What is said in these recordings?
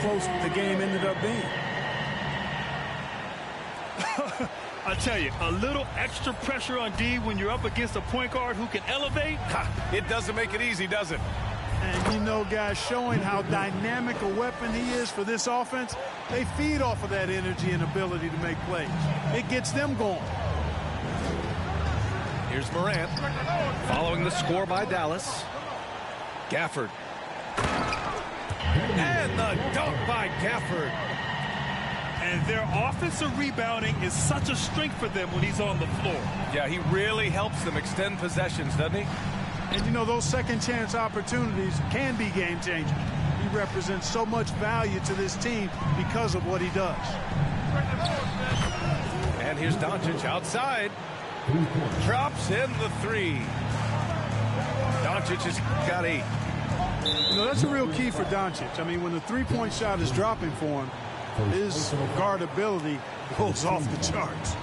close the game ended up being. I tell you, a little extra pressure on D when you're up against a point guard who can elevate. It doesn't make it easy, does it? And you know, guys, showing how dynamic a weapon he is for this offense, they feed off of that energy and ability to make plays. It gets them going. Here's Morant, following the score by Dallas. Gafford. And the dunk by Gafford. And their offensive rebounding is such a strength for them when he's on the floor. Yeah, he really helps them extend possessions, doesn't he? And, you know, those second-chance opportunities can be game-changing. He represents so much value to this team because of what he does. And here's Doncic outside. Drops in the three. Doncic has got 8. You know, that's a real key for Doncic. I mean, when the three-point shot is dropping for him, his guardability goes off the charts.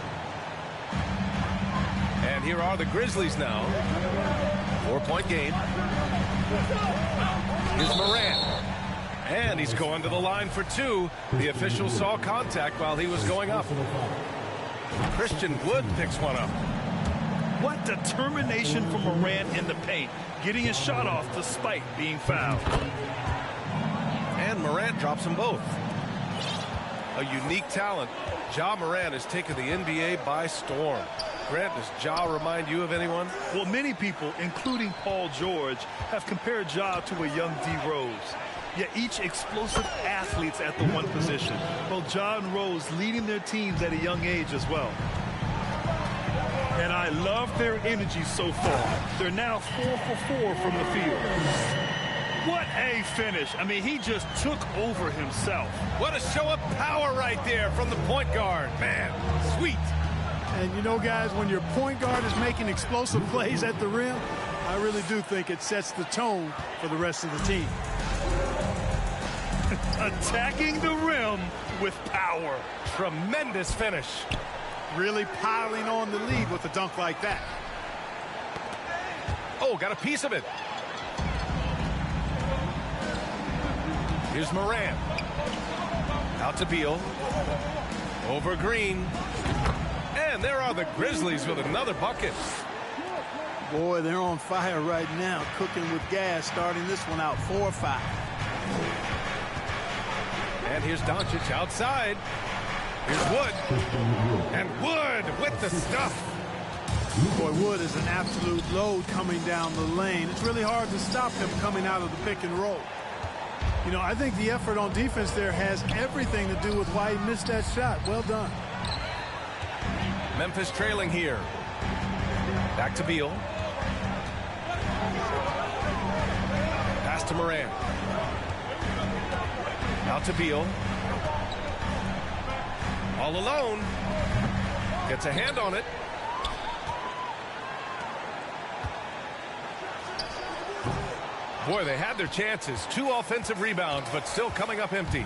And here are the Grizzlies now. 4-point game. Here's Morant. And he's going to the line for 2. The official saw contact while he was going up. Christian Wood picks one up. What determination from Morant in the paint, getting his shot off despite being fouled. And Morant drops them both. A unique talent. Ja Morant has taken the NBA by storm. Grant, does Ja remind you of anyone? Well, many people, including Paul George, have compared Ja to a young D. Rose. Yet each explosive athletes at the one position. Both Ja and Rose leading their teams at a young age as well. And I love their energy so far. They're now 4 for 4 from the field. What a finish. I mean, he just took over himself. What a show of power right there from the point guard. Man, sweet. And, you know, guys, when your point guard is making explosive plays at the rim, I really do think it sets the tone for the rest of the team. Attacking the rim with power. Tremendous finish. Really piling on the lead with a dunk like that. Oh, got a piece of it. Here's Morant. Out to Beal. Over Green. And there are the Grizzlies with another bucket. Boy, they're on fire right now, cooking with gas, starting this one out 4-5. And here's Doncic outside. Here's Wood. And Wood with the stuff. Boy, Wood is an absolute load coming down the lane. It's really hard to stop him coming out of the pick and roll. You know, I think the effort on defense there has everything to do with why he missed that shot. Well done. Memphis trailing here. Back to Beal. Pass to Morant. Out to Beal. All alone. Gets a hand on it. Boy, they had their chances. 2 offensive rebounds, but still coming up empty.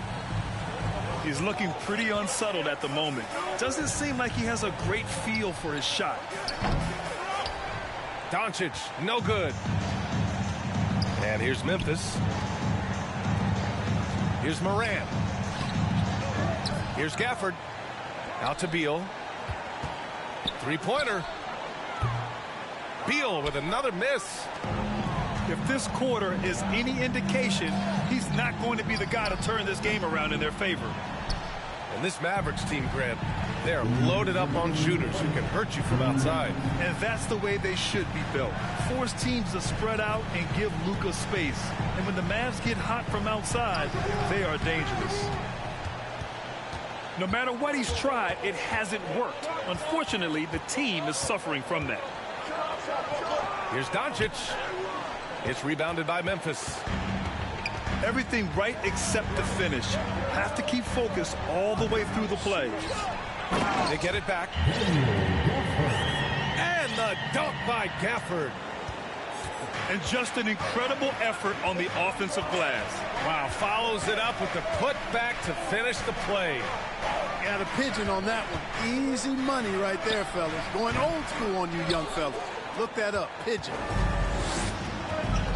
He's looking pretty unsettled at the moment. Doesn't seem like he has a great feel for his shot. Doncic, no good. And here's Memphis. Here's Morant. Here's Gafford. Out to Beal. 3-pointer. Beal with another miss. If this quarter is any indication, he's not going to be the guy to turn this game around in their favor. And this Mavericks team, Grant, they're loaded up on shooters who can hurt you from outside. And that's the way they should be built. Force teams to spread out and give Luka space. And when the Mavs get hot from outside, they are dangerous. No matter what he's tried, it hasn't worked. Unfortunately, the team is suffering from that. Here's Doncic. It's rebounded by Memphis. Everything right except the finish. Have to keep focused all the way through the play. They get it back. And the dunk by Gafford. And just an incredible effort on the offensive glass. Wow, follows it up with the putback to finish the play. Got a pigeon on that one. Easy money right there, fellas. Going old school on you young fellas. Look that up, pigeon.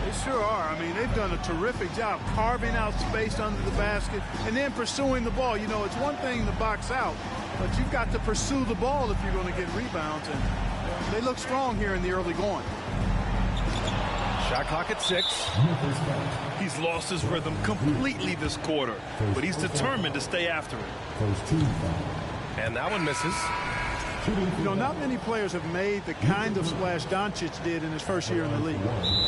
They sure are. I mean, they've done a terrific job carving out space under the basket and then pursuing the ball. You know, it's one thing to box out, but you've got to pursue the ball if you're going to get rebounds, and they look strong here in the early going. Shot clock at 6. He's lost his rhythm completely this quarter, but he's determined to stay after it. And that one misses. You know, not many players have made the kind of splash Doncic did in his first year in the league.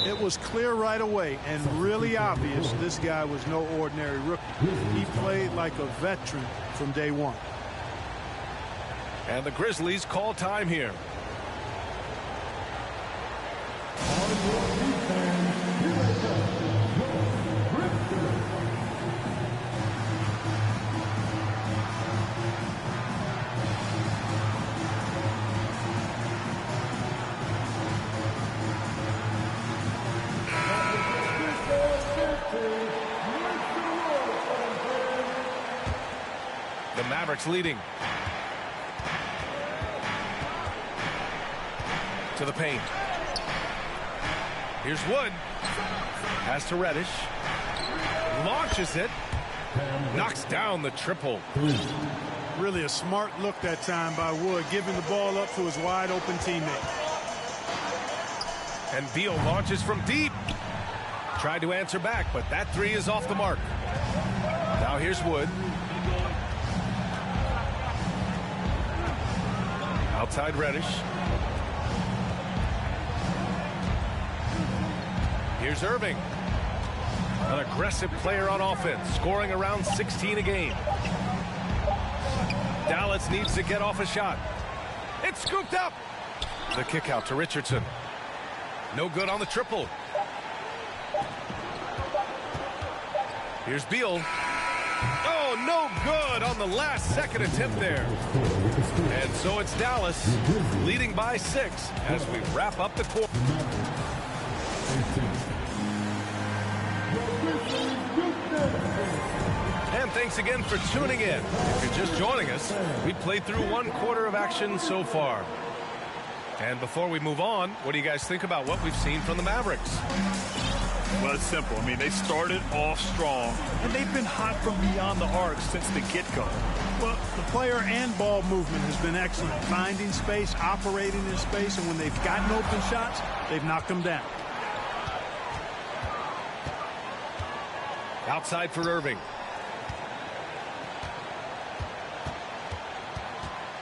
It was clear right away and really obvious this guy was no ordinary rookie. He played like a veteran from day one. And the Grizzlies call time here. The Mavericks leading. To the paint. Here's Wood. Pass to Reddish. Launches it. Knocks down the triple. Really a smart look that time by Wood, giving the ball up to his wide open teammate. And Beal launches from deep. Tried to answer back, but that three is off the mark. Now here's Wood. Outside Reddish. Here's Irving. An aggressive player on offense, scoring around 16 a game. Dallas needs to get off a shot. It's scooped up. The kick out to Richardson. No good on the triple. Here's Beal. Oh, no good on the last second attempt there. And so it's Dallas leading by 6 as we wrap up the quarter. And thanks again for tuning in. If you're just joining us, we played through one quarter of action so far. And before we move on, what do you guys think about what we've seen from the Mavericks? Well, it's simple. I mean, they started off strong, and they've been hot from beyond the arc since the get-go. Well, the player and ball movement has been excellent. Finding space, operating in space, and when they've gotten open shots, they've knocked them down. Outside for Irving.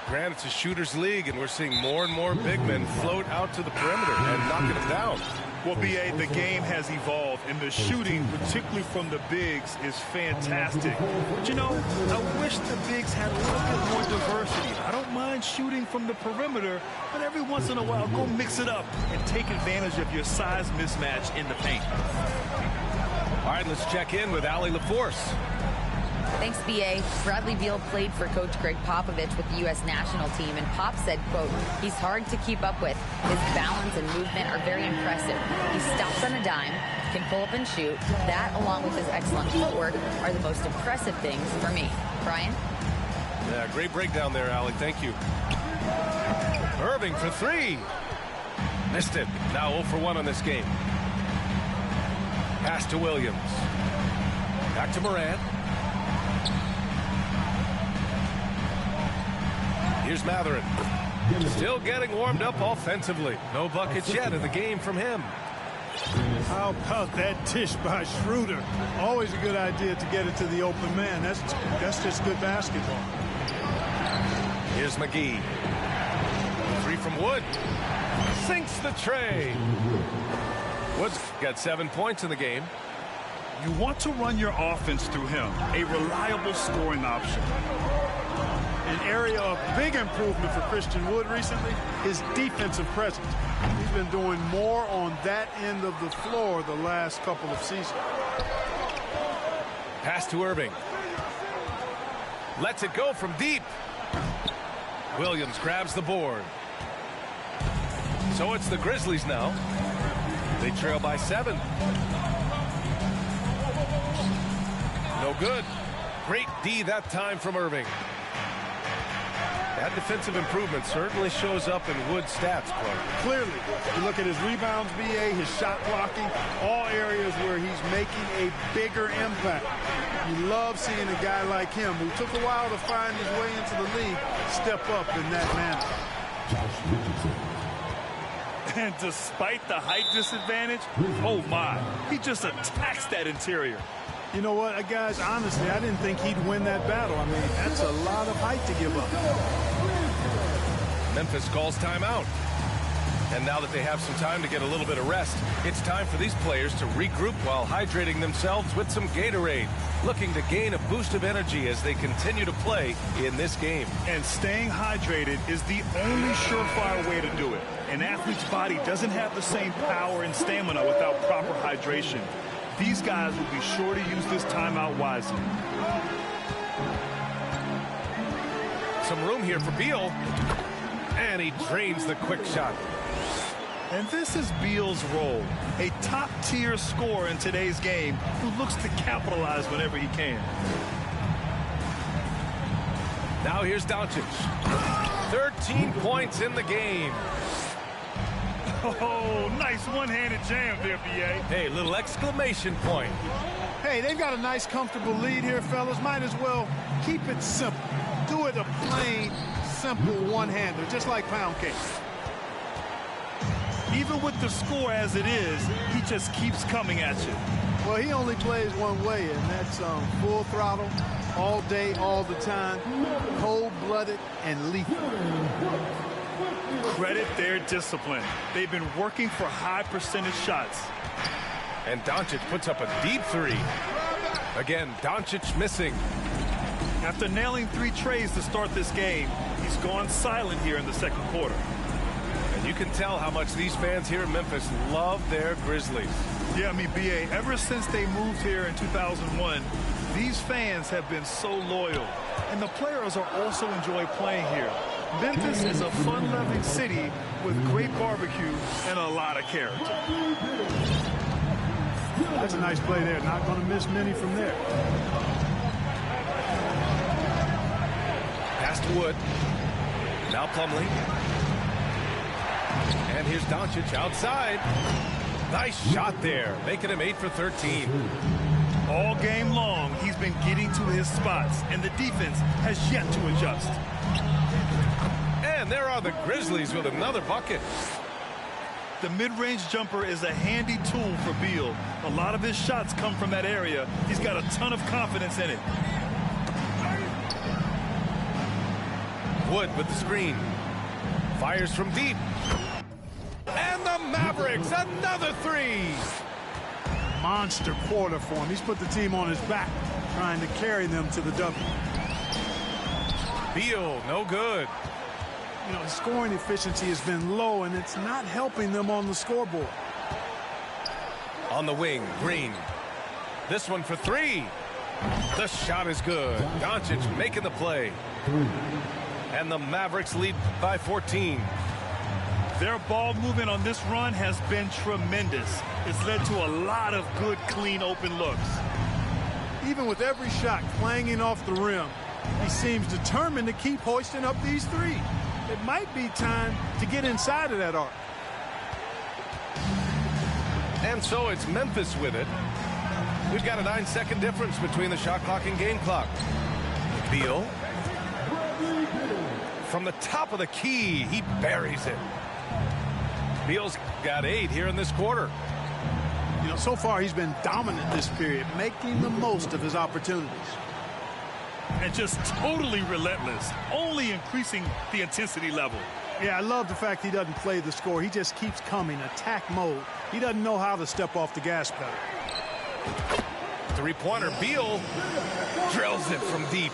Granted, it's a shooter's league, and we're seeing more and more big men float out to the perimeter and knocking them down. Well, B.A., the game has evolved, and the shooting, particularly from the bigs, is fantastic. But, you know, I wish the bigs had a little bit more diversity. I don't mind shooting from the perimeter, but every once in a while, go mix it up and take advantage of your size mismatch in the paint. All right, let's check in with Allie LaForce. Thanks, B.A. Bradley Beal played for Coach Greg Popovich with the U.S. national team, and Pop said, quote, he's hard to keep up with. His balance and movement are very impressive. He stops on a dime, can pull up and shoot. That, along with his excellent footwork, are the most impressive things for me. Brian? Yeah, great breakdown there, Allie. Thank you. Irving for 3. Missed it. Now 0 for 1 on this game. Pass to Williams. Back to Morant. Here's Mathurin. Still getting warmed up offensively. No buckets yet in the game from him. How about that dish by Schroeder? Always a good idea to get it to the open man. That's just good basketball. Here's McGee. 3 from Wood. Sinks the tray. Wood's got 7 points in the game. You want to run your offense through him, a reliable scoring option. An area of big improvement for Christian Wood recently, his defensive presence. He's been doing more on that end of the floor the last couple of seasons. Pass to Irving. Lets it go from deep. Williams grabs the board. So it's the Grizzlies now. They trail by 7. No good. Great D that time from Irving. That defensive improvement certainly shows up in Wood's stats, Clark. Clearly, you look at his rebounds, BA, his shot blocking, all areas where he's making a bigger impact. You love seeing a guy like him who took a while to find his way into the league step up in that manner. And despite the height disadvantage, oh my, he just attacks that interior. You know what, guys, honestly, I didn't think he'd win that battle. I mean, that's a lot of height to give up. Memphis calls timeout. And now that they have some time to get a little bit of rest, it's time for these players to regroup while hydrating themselves with some Gatorade, looking to gain a boost of energy as they continue to play in this game. And staying hydrated is the only surefire way to do it. An athlete's body doesn't have the same power and stamina without proper hydration. These guys will be sure to use this timeout wisely. Some room here for Beal. And he drains the quick shot. And this is Beal's role, a top-tier scorer in today's game who looks to capitalize whenever he can. Now here's Doncic. 13 points in the game. Oh, nice one-handed jam there, B.A. Hey, little exclamation point. Hey, they've got a nice, comfortable lead here, fellas. Might as well keep it simple. Do it a plain, simple one-hander, just like pound cake. Even with the score as it is, he just keeps coming at you. Well, he only plays one way, and that's full throttle, all day, all the time, cold-blooded and lethal. Credit their discipline. They've been working for high percentage shots. And Doncic puts up a deep three. Again, Doncic missing. After nailing 3 trays to start this game, he's gone silent here in the second quarter. And you can tell how much these fans here in Memphis love their Grizzlies. Yeah, I mean, B.A., ever since they moved here in 2001, these fans have been so loyal. And the players are also enjoy playing here. Memphis is a fun-loving city with great barbecue and a lot of character. That's a nice play there. Not going to miss many from there. Pass to Wood. Now Plumlee. And here's Doncic outside. Nice shot there, making him 8 for 13. All game long, he's been getting to his spots, and the defense has yet to adjust. And there are the Grizzlies with another bucket. The mid-range jumper is a handy tool for Beal. A lot of his shots come from that area. He's got a ton of confidence in it. Wood with the screen. Fires from deep. And the Mavericks, another 3. Monster quarter for him. He's put the team on his back, trying to carry them to the W. Beal, no good. You know, his scoring efficiency has been low, and it's not helping them on the scoreboard. On the wing, Green. This one for 3. The shot is good. Doncic making the play. And the Mavericks lead by 14. Their ball movement on this run has been tremendous. It's led to a lot of good, clean, open looks. Even with every shot clanging off the rim, he seems determined to keep hoisting up these 3. It might be time to get inside of that arc. And so it's Memphis with it. We've got a 9-second difference between the shot clock and game clock. Beal. From the top of the key, he buries it. Beal's got 8 here in this quarter. You know, so far he's been dominant this period, making the most of his opportunities. And just totally relentless, only increasing the intensity level. Yeah, I love the fact he doesn't play the score. He just keeps coming, attack mode. He doesn't know how to step off the gas pedal. 3-pointer, Beal drills it from deep.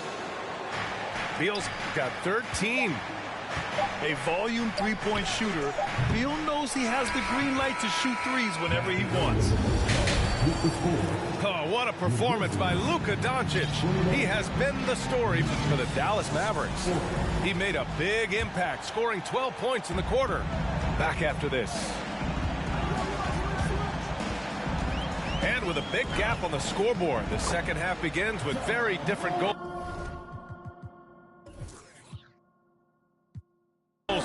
Beal's got 13. A volume 3-point shooter, Beal knows he has the green light to shoot 3s whenever he wants. Oh, what a performance by Luka Doncic. He has been the story for the Dallas Mavericks. He made a big impact, scoring 12 points in the quarter. Back after this. And with a big gap on the scoreboard, the second half begins with very different goals.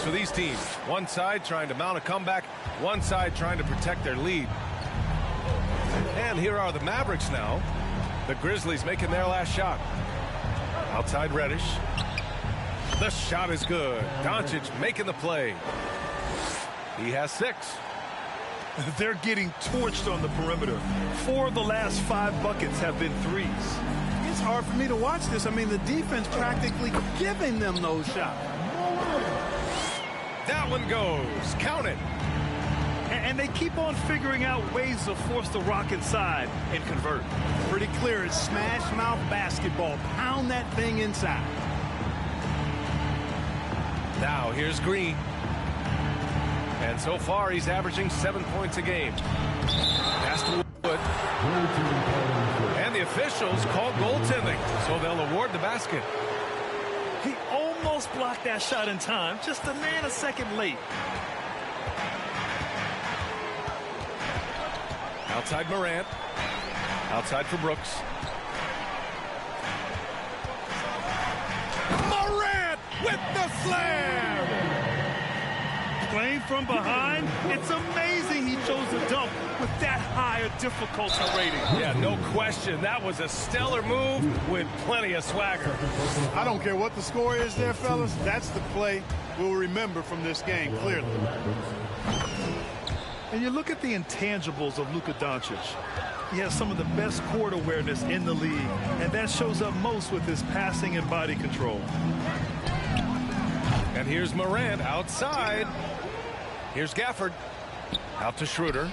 for these teams. One side trying to mount a comeback, one side trying to protect their lead. And here are the Mavericks now. The Grizzlies making their last shot. Outside Reddish. The shot is good. Doncic making the play. He has 6. They're getting torched on the perimeter. 4 of the last 5 buckets have been threes. It's hard for me to watch this. I mean, the defense practically giving them those shots. That one goes. Count it. And they keep on figuring out ways to force the rock inside and convert. Pretty clear. It's smash mouth basketball. Pound that thing inside. Now here's Green. And so far he's averaging 7 points a game. Pass to Wood. And the officials call goaltending, so they'll award the basket. He almost blocked that shot in time, just a nanosecond late. Outside Morant. Outside for Brooks. Morant with the slam! Playing from behind, it's amazing he chose to dunk with that higher difficulty rating. Yeah, no question. That was a stellar move with plenty of swagger. I don't care what the score is there, fellas. That's the play we'll remember from this game, clearly. And you look at the intangibles of Luka Doncic. He has some of the best court awareness in the league, and that shows up most with his passing and body control. And here's Morant outside. Here's Gafford. Out to Schroeder.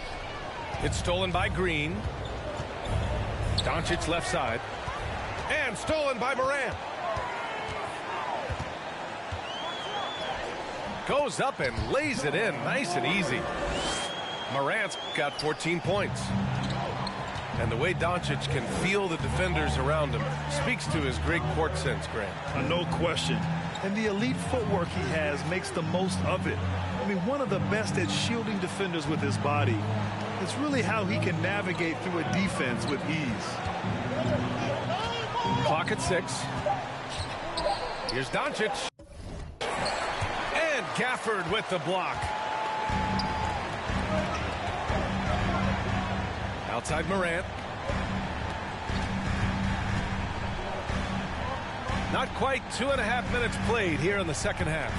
It's stolen by Green. Doncic left side. And stolen by Morant. Goes up and lays it in nice and easy. Morant's got 14 points. And the way Doncic can feel the defenders around him speaks to his great court sense, Grant. No question. And the elite footwork he has makes the most of it. I mean, one of the best at shielding defenders with his body. It's really how he can navigate through a defense with ease. Clock at 6. Here's Doncic. And Gafford with the block. Outside Morant. Not quite 2.5 minutes played here in the second half.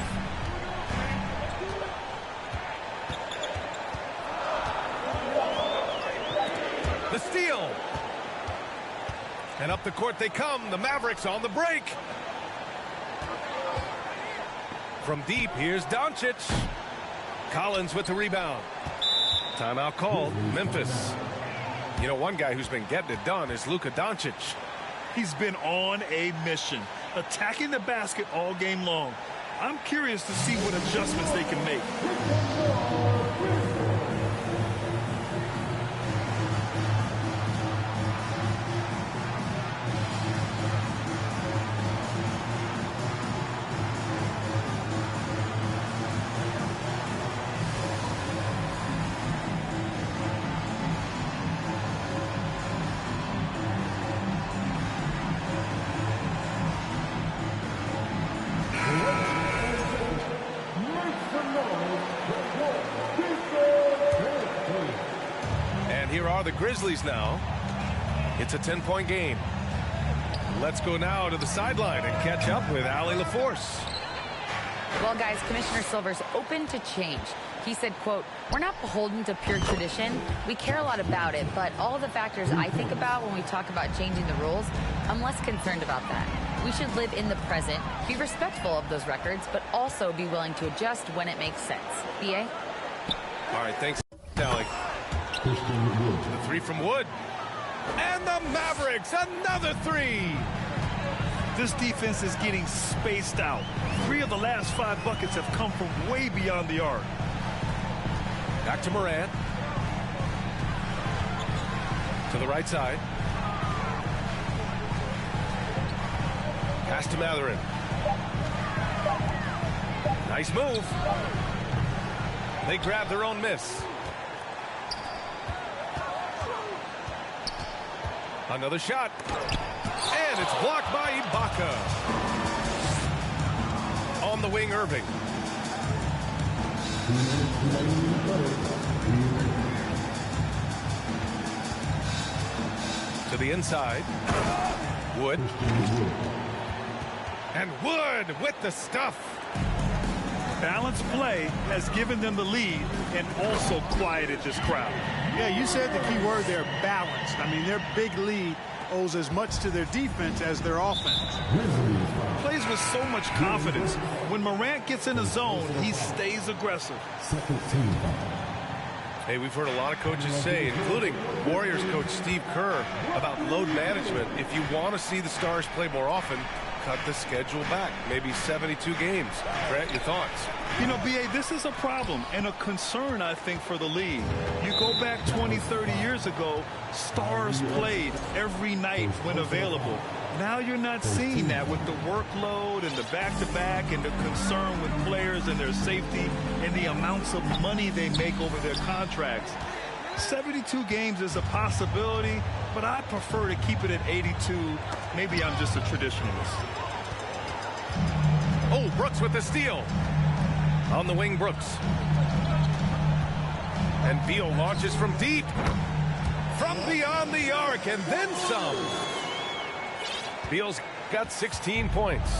The steal. And up the court they come. The Mavericks on the break. From deep, here's Doncic. Collins with the rebound. Timeout called. Memphis. You know, one guy who's been getting it done is Luka Doncic. He's been on a mission, attacking the basket all game long. I'm curious to see what adjustments they can make. Here are the Grizzlies now. It's a 10-point game. Let's go now to the sideline and catch up with Allie LaForce. Well, guys, Commissioner Silver's open to change. He said, quote, "We're not beholden to pure tradition. We care a lot about it, but all of the factors I think about when we talk about changing the rules, I'm less concerned about that. We should live in the present, be respectful of those records, but also be willing to adjust when it makes sense." B.A.? All right, thanks, Allie. The three from Wood. And the Mavericks, another three. This defense is getting spaced out. 3 of the last 5 buckets have come from way beyond the arc. Back to Morant. To the right side. Pass to Mathurin. Nice move. They grab their own miss. Another shot. And it's blocked by Ibaka. On the wing, Irving. To the inside. Wood. And Wood with the stuff. Balanced play has given them the lead and also quieted this crowd. Yeah, you said the key word there, balanced. I mean, their big lead owes as much to their defense as their offense. Plays with so much confidence. When Morant gets in a zone, he stays aggressive. Hey, we've heard a lot of coaches say, including Warriors coach Steve Kerr, about load management. If you want to see the Stars play more often, cut the schedule back, maybe 72 games. Grant, your thoughts? You know, B.A., this is a problem and a concern, I think, for the league. You go back 20, 30 years ago, Stars played every night when available. Now you're not seeing that with the workload and the back-to-back and the concern with players and their safety and the amounts of money they make over their contracts. 72 games is a possibility, but I prefer to keep it at 82. Maybe I'm just a traditionalist. Oh, Brooks with the steal. On the wing, Brooks. And Beal launches from deep. From beyond the arc, and then some. Beal's got 16 points.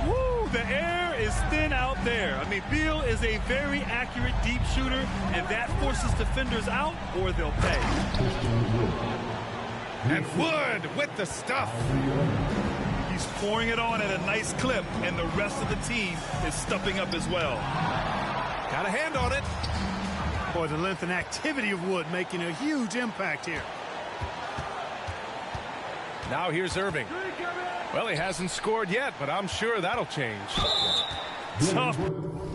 Woo, the air is thin out there. I mean, Beal is a very accurate deep shooter, and that forces defenders out or they'll pay. And Wood with the stuff. He's pouring it on at a nice clip, and the rest of the team is stepping up as well. Got a hand on it. Boy, the length and activity of Wood making a huge impact here. Now here's Irving. Well, he hasn't scored yet, but I'm sure that'll change. Tough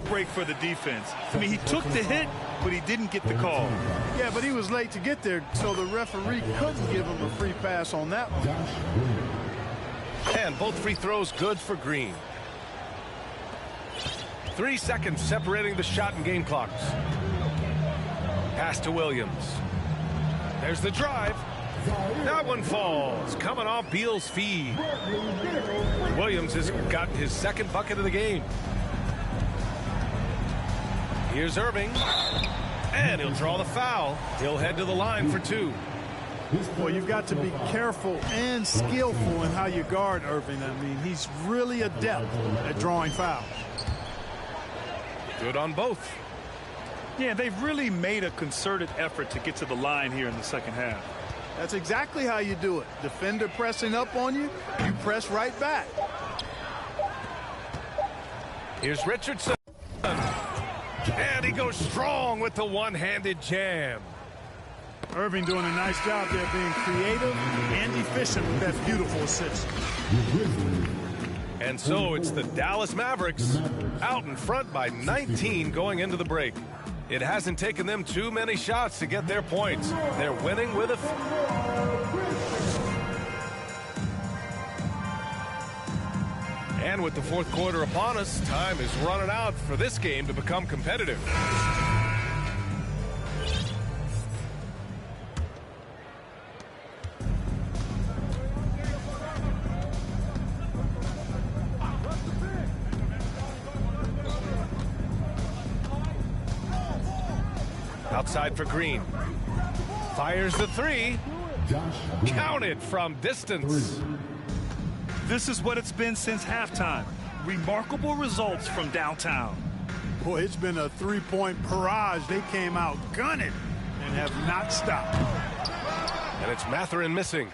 break for the defense. I mean, he took the hit, but he didn't get the call. Yeah, but he was late to get there, so the referee couldn't give him a free pass on that one. And both free throws good for Green. 3 seconds separating the shot and game clocks. Pass to Williams. There's the drive. That one falls, coming off Beal's feed. Williams has got his second bucket of the game. Here's Irving. And he'll draw the foul. He'll head to the line for 2. Well, you've got to be careful and skillful in how you guard Irving. I mean, he's really adept at drawing fouls. Good on both. Yeah, they've really made a concerted effort to get to the line here in the second half. That's exactly how you do it. Defender pressing up on you, you press right back. Here's Richardson. And he goes strong with the one-handed jam. Irving doing a nice job there being creative and efficient with that beautiful assist. And so it's the Dallas Mavericks out in front by 19 going into the break. It hasn't taken them too many shots to get their points. They're winning with a... And with the fourth quarter upon us, time is running out for this game to become competitive. Outside for Green. Fires the 3. Counted from distance. This is what it's been since halftime. Remarkable results from downtown. Boy, it's been a three-point barrage. They came out gunning and have not stopped. And it's Mathurin missing.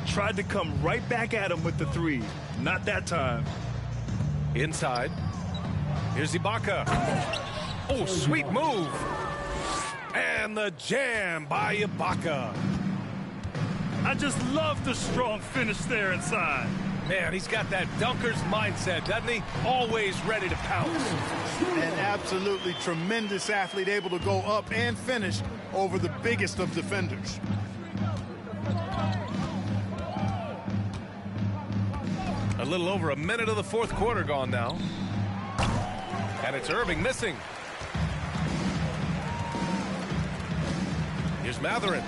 Tried to come right back at him with the 3. Not that time. Inside. Here's Ibaka. Oh, sweet move. And the jam by Ibaka. I just love the strong finish there inside. Man, he's got that dunker's mindset, doesn't he? Always ready to pounce. An absolutely tremendous athlete, able to go up and finish over the biggest of defenders. A little over a minute of the fourth quarter gone now. And it's Irving missing. Here's Mathurin.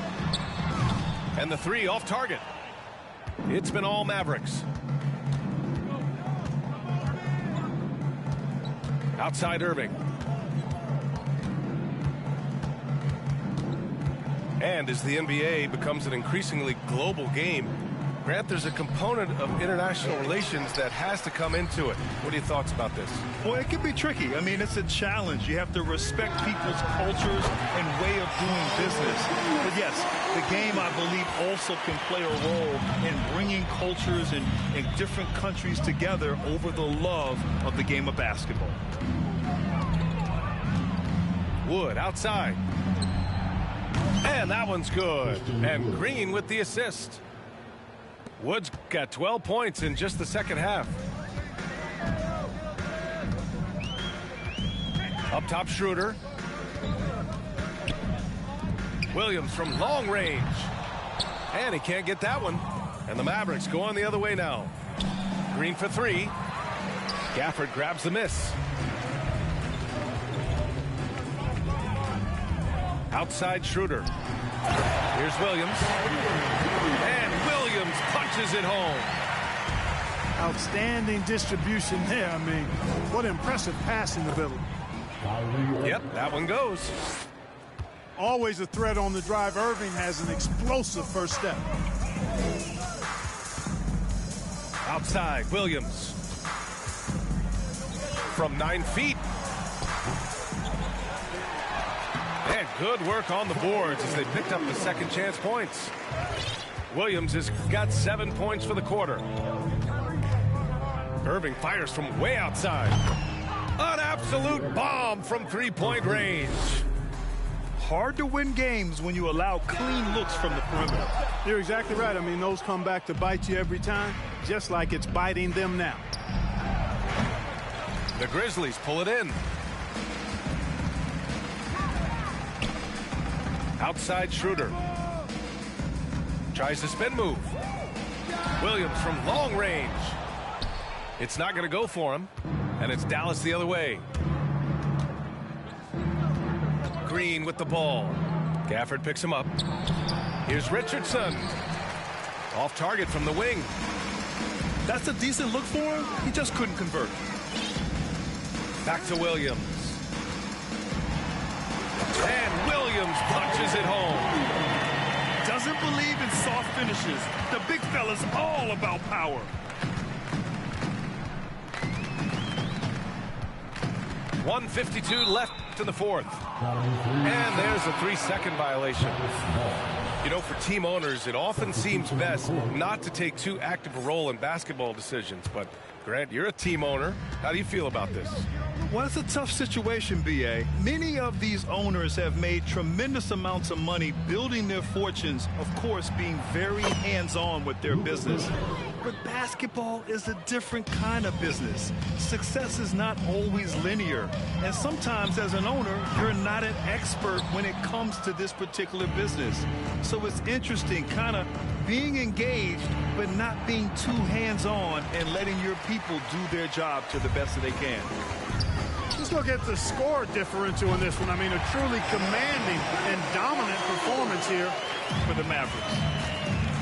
And the 3 off target. It's been all Mavericks. Outside Irving. And as the NBA becomes an increasingly global game, Grant, there's a component of international relations that has to come into it. What are your thoughts about this? Well, it can be tricky. I mean, it's a challenge. You have to respect people's cultures and way of doing business. But yes, the game, I believe, also can play a role in bringing cultures in different countries together over the love of the game of basketball. Wood outside. And that one's good. And Green with the assist. Wood's got 12 points in just the second half. Up top, Schroeder. Williams from long range. And he can't get that one. And the Mavericks go on the other way now. Green for three. Gafford grabs the miss. Outside Schroeder. Here's Williams. And Williams punches it home. Outstanding distribution there. I mean, what impressive passing ability. Yep, that one goes. Always a threat on the drive. Irving has an explosive first step. Outside, Williams. From 9 feet. And good work on the boards as they picked up the second chance points. Williams has got 7 points for the quarter. Irving fires from way outside. An absolute bomb from three-point range. Hard to win games when you allow clean looks from the perimeter. You're exactly right. I mean, those come back to bite you every time, just like it's biting them now. The Grizzlies pull it in. Outside Schroeder. Tries to spin move. Williams from long range. It's not going to go for him. And it's Dallas the other way. Green with the ball. Gafford picks him up. Here's Richardson. Off target from the wing. That's a decent look for him. He just couldn't convert. Back to Williams. And Williams punches it home. Doesn't believe in soft finishes. The big fella's all about power. .152 left in the fourth. And there's a 3-second violation. You know, for team owners, it often seems best not to take too active a role in basketball decisions. But, Grant, you're a team owner. How do you feel about this? Well, it's a tough situation, B.A. Many of these owners have made tremendous amounts of money building their fortunes, of course, being very hands-on with their business. But basketball is a different kind of business. Success is not always linear. And sometimes as an owner, you're not an expert when it comes to this particular business. So it's interesting kind of being engaged, but not being too hands-on and letting your people do their job to the best that they can. Let's look at the score differential in this one. I mean, a truly commanding and dominant performance here for the Mavericks.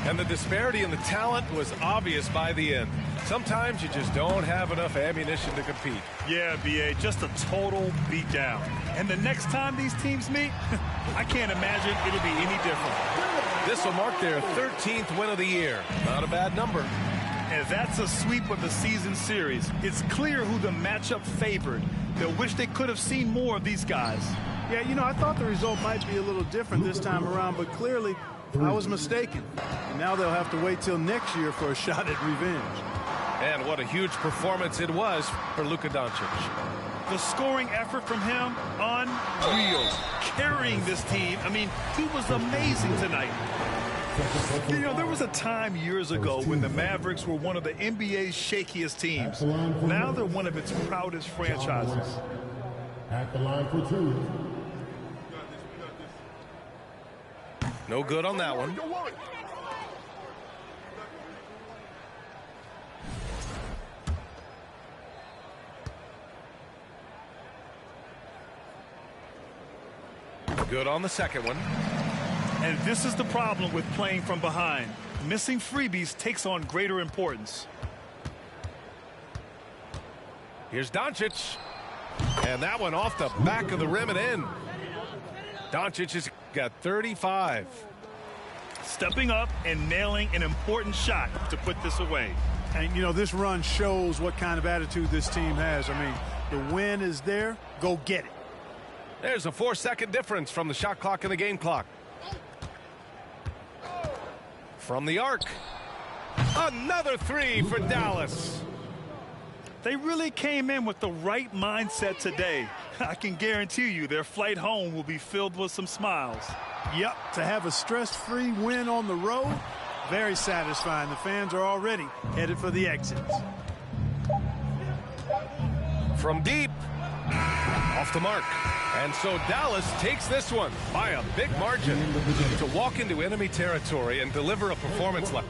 And the disparity in the talent was obvious by the end. Sometimes you just don't have enough ammunition to compete. Yeah, B.A., just a total beatdown. And the next time these teams meet, I can't imagine it'll be any different. This will mark their 13th win of the year. Not a bad number. And that's a sweep of the season series. It's clear who the matchup favored. They'll wish they could have seen more of these guys. Yeah, you know, I thought the result might be a little different this time around, but clearly I was mistaken. And now they'll have to wait till next year for a shot at revenge. And what a huge performance it was for Luka Doncic. The scoring effort from him, unreal. Carrying this team. I mean, he was amazing tonight. You know, there was a time years ago when the Mavericks were one of the NBA's shakiest teams. Now they're one of its proudest franchises. At the line for two. No good on that one. Good on the second one. And this is the problem with playing from behind. Missing freebies takes on greater importance. Here's Doncic. And that one off the back of the rim and in. Doncic has Got 35. Stepping up and nailing an important shot to put this away. And, you know, this run shows what kind of attitude this team has. I mean, the win is there. Go get it. There's a 4-second difference from the shot clock and the game clock. From the arc. Another three for Dallas. They really came in with the right mindset today. I can guarantee you their flight home will be filled with some smiles. Yep, to have a stress-free win on the road, very satisfying. The fans are already headed for the exits. From deep. Off the mark. And so Dallas takes this one by a big margin to walk into enemy territory and deliver a performance like